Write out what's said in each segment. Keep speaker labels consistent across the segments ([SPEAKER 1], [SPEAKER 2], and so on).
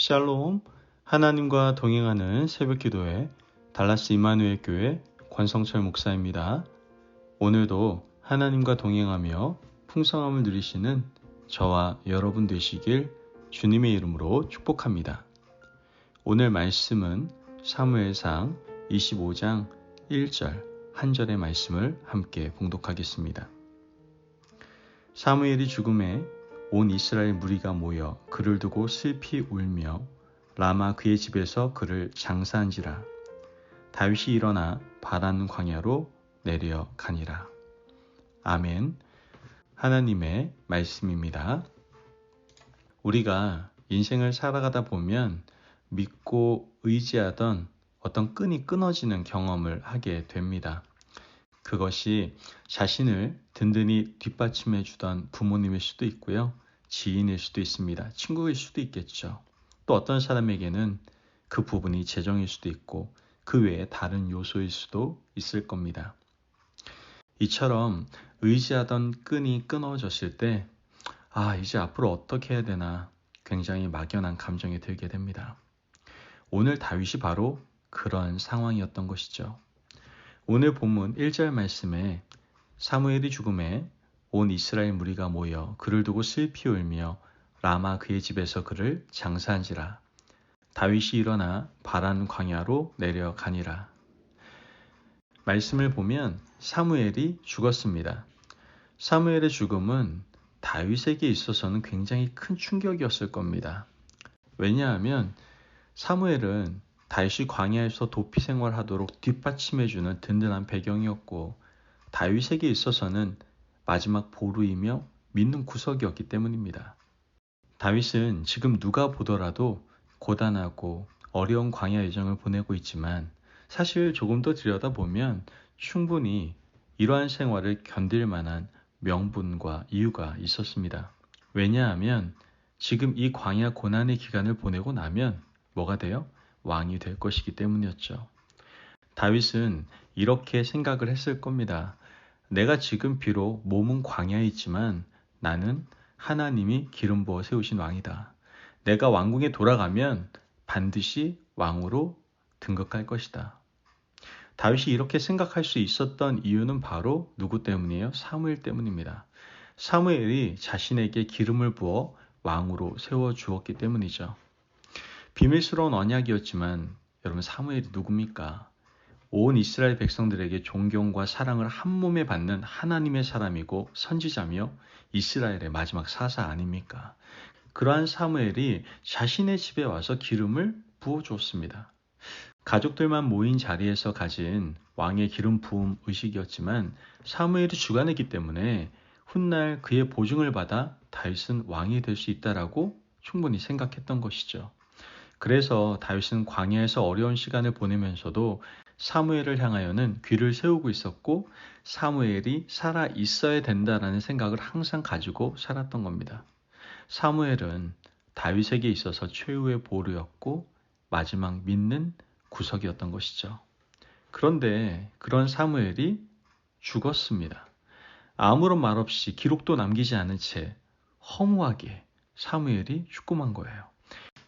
[SPEAKER 1] 샬롬, 하나님과 동행하는 새벽기도회 달라스 임마누엘 교회 권성철 목사입니다. 오늘도 하나님과 동행하며 풍성함을 누리시는 저와 여러분 되시길 주님의 이름으로 축복합니다. 오늘 말씀은 사무엘상 25장 1절 한 절의 말씀을 함께 봉독하겠습니다. 사무엘이 죽음에 온 이스라엘 무리가 모여 그를 두고 슬피 울며 라마 그의 집에서 그를 장사한지라. 다윗이 일어나 바란 광야로 내려가니라. 아멘. 하나님의 말씀입니다. 우리가 인생을 살아가다 보면 믿고 의지하던 어떤 끈이 끊어지는 경험을 하게 됩니다. 그것이 자신을 든든히 뒷받침해 주던 부모님일 수도 있고요. 지인일 수도 있습니다. 친구일 수도 있겠죠. 또 어떤 사람에게는 그 부분이 재정일 수도 있고 그 외에 다른 요소일 수도 있을 겁니다. 이처럼 의지하던 끈이 끊어졌을 때 이제 앞으로 어떻게 해야 되나 굉장히 막연한 감정이 들게 됩니다. 오늘 다윗이 바로 그런 상황이었던 것이죠. 오늘 본문 1절 말씀에 사무엘이 죽음에 온 이스라엘 무리가 모여 그를 두고 슬피 울며 라마 그의 집에서 그를 장사한지라. 다윗이 일어나 바란 광야로 내려가니라. 말씀을 보면 사무엘이 죽었습니다. 사무엘의 죽음은 다윗에게 있어서는 굉장히 큰 충격이었을 겁니다. 왜냐하면 사무엘은 다윗이 광야에서 도피 생활하도록 뒷받침해주는 든든한 배경이었고 다윗에게 있어서는 마지막 보루이며 믿는 구석이었기 때문입니다. 다윗은 지금 누가 보더라도 고단하고 어려운 광야 여정을 보내고 있지만 사실 조금 더 들여다보면 충분히 이러한 생활을 견딜 만한 명분과 이유가 있었습니다. 왜냐하면 지금 이 광야 고난의 기간을 보내고 나면 뭐가 돼요? 왕이 될 것이기 때문이었죠. 다윗은 이렇게 생각을 했을 겁니다. 내가 지금 비록 몸은 광야에 있지만 나는 하나님이 기름 부어 세우신 왕이다. 내가 왕궁에 돌아가면 반드시 왕으로 등극할 것이다. 다윗이 이렇게 생각할 수 있었던 이유는 바로 누구 때문이에요? 사무엘 때문입니다. 사무엘이 자신에게 기름을 부어 왕으로 세워주었기 때문이죠. 비밀스러운 언약이었지만 여러분 사무엘이 누굽니까? 온 이스라엘 백성들에게 존경과 사랑을 한 몸에 받는 하나님의 사람이고 선지자며 이스라엘의 마지막 사사 아닙니까? 그러한 사무엘이 자신의 집에 와서 기름을 부어주었습니다. 가족들만 모인 자리에서 가진 왕의 기름 부음 의식이었지만 사무엘이 주관했기 때문에 훗날 그의 보증을 받아 다윗은 왕이 될 수 있다라고 충분히 생각했던 것이죠. 그래서 다윗은 광야에서 어려운 시간을 보내면서도 사무엘을 향하여는 귀를 세우고 있었고 사무엘이 살아 있어야 된다라는 생각을 항상 가지고 살았던 겁니다. 사무엘은 다윗에게 있어서 최후의 보루였고 마지막 믿는 구석이었던 것이죠. 그런데 그런 사무엘이 죽었습니다. 아무런 말 없이 기록도 남기지 않은 채 허무하게 사무엘이 죽고 만 거예요.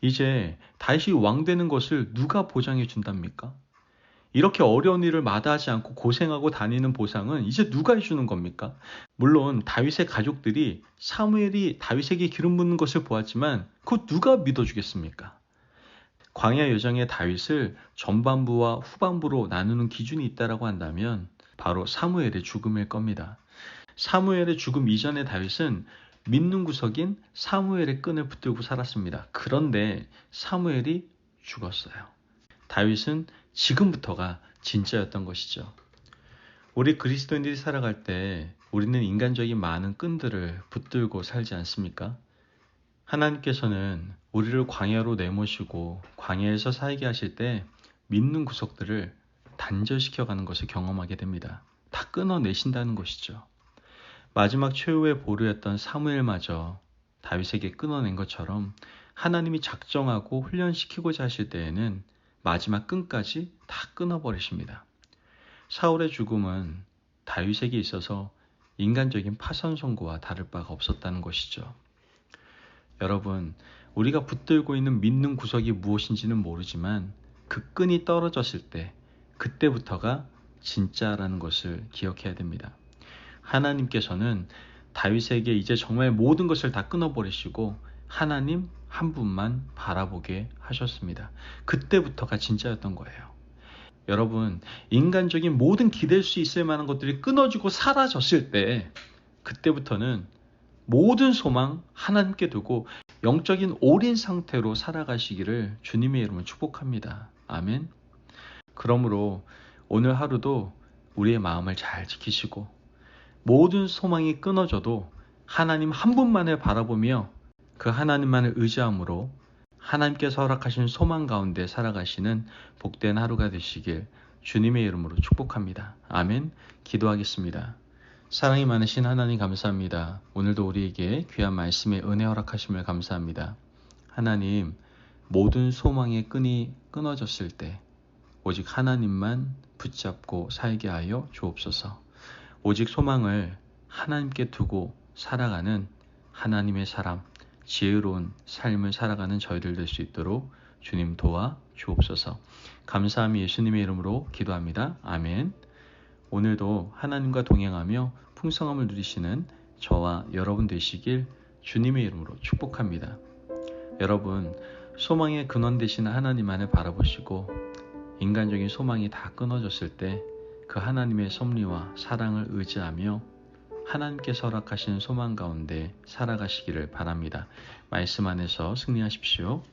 [SPEAKER 1] 이제 다윗이 왕 되는 것을 누가 보장해 준답니까? 이렇게 어려운 일을 마다하지 않고 고생하고 다니는 보상은 이제 누가 해주는 겁니까? 물론 다윗의 가족들이 사무엘이 다윗에게 기름 붓는 것을 보았지만 그거 누가 믿어주겠습니까? 광야 여정의 다윗을 전반부와 후반부로 나누는 기준이 있다고 한다면 바로 사무엘의 죽음일 겁니다. 사무엘의 죽음 이전의 다윗은 믿는 구석인 사무엘의 끈을 붙들고 살았습니다. 그런데 사무엘이 죽었어요. 다윗은 지금부터가 진짜였던 것이죠. 우리 그리스도인들이 살아갈 때 우리는 인간적인 많은 끈들을 붙들고 살지 않습니까? 하나님께서는 우리를 광야로 내모시고 광야에서 살게 하실 때 믿는 구석들을 단절시켜가는 것을 경험하게 됩니다. 다 끊어내신다는 것이죠. 마지막 최후의 보루였던 사무엘마저 다윗에게 끊어낸 것처럼 하나님이 작정하고 훈련시키고자 하실 때에는 마지막 끈까지 다 끊어버리십니다. 사울의 죽음은 다윗에게 있어서 인간적인 파선 선고와 다를 바가 없었다는 것이죠. 여러분, 우리가 붙들고 있는 믿는 구석이 무엇인지는 모르지만 그 끈이 떨어졌을 때 그때부터가 진짜라는 것을 기억해야 됩니다. 하나님께서는 다윗에게 이제 정말 모든 것을 다 끊어버리시고 하나님 한 분만 바라보게 하셨습니다. 그때부터가 진짜였던 거예요. 여러분, 인간적인 모든 기댈 수 있을 만한 것들이 끊어지고 사라졌을 때 그때부터는 모든 소망 하나님께 두고 영적인 올인 상태로 살아가시기를 주님의 이름으로 축복합니다. 아멘. 그러므로 오늘 하루도 우리의 마음을 잘 지키시고 모든 소망이 끊어져도 하나님 한 분만을 바라보며 그 하나님만을 의지함으로 하나님께서 허락하신 소망 가운데 살아가시는 복된 하루가 되시길 주님의 이름으로 축복합니다. 아멘. 기도하겠습니다. 사랑이 많으신 하나님 감사합니다. 오늘도 우리에게 귀한 말씀의 은혜 허락하심을 감사합니다. 하나님, 모든 소망의 끈이 끊어졌을 때 오직 하나님만 붙잡고 살게 하여 주옵소서. 오직 소망을 하나님께 두고 살아가는 하나님의 사람, 지혜로운 삶을 살아가는 저희들 될 수 있도록 주님 도와 주옵소서. 감사함이 예수님의 이름으로 기도합니다. 아멘. 오늘도 하나님과 동행하며 풍성함을 누리시는 저와 여러분 되시길 주님의 이름으로 축복합니다. 여러분, 소망의 근원 되시는 하나님만을 바라보시고 인간적인 소망이 다 끊어졌을 때 그 하나님의 섭리와 사랑을 의지하며 하나님께서 허락하신 소망 가운데 살아가시기를 바랍니다. 말씀 안에서 승리하십시오.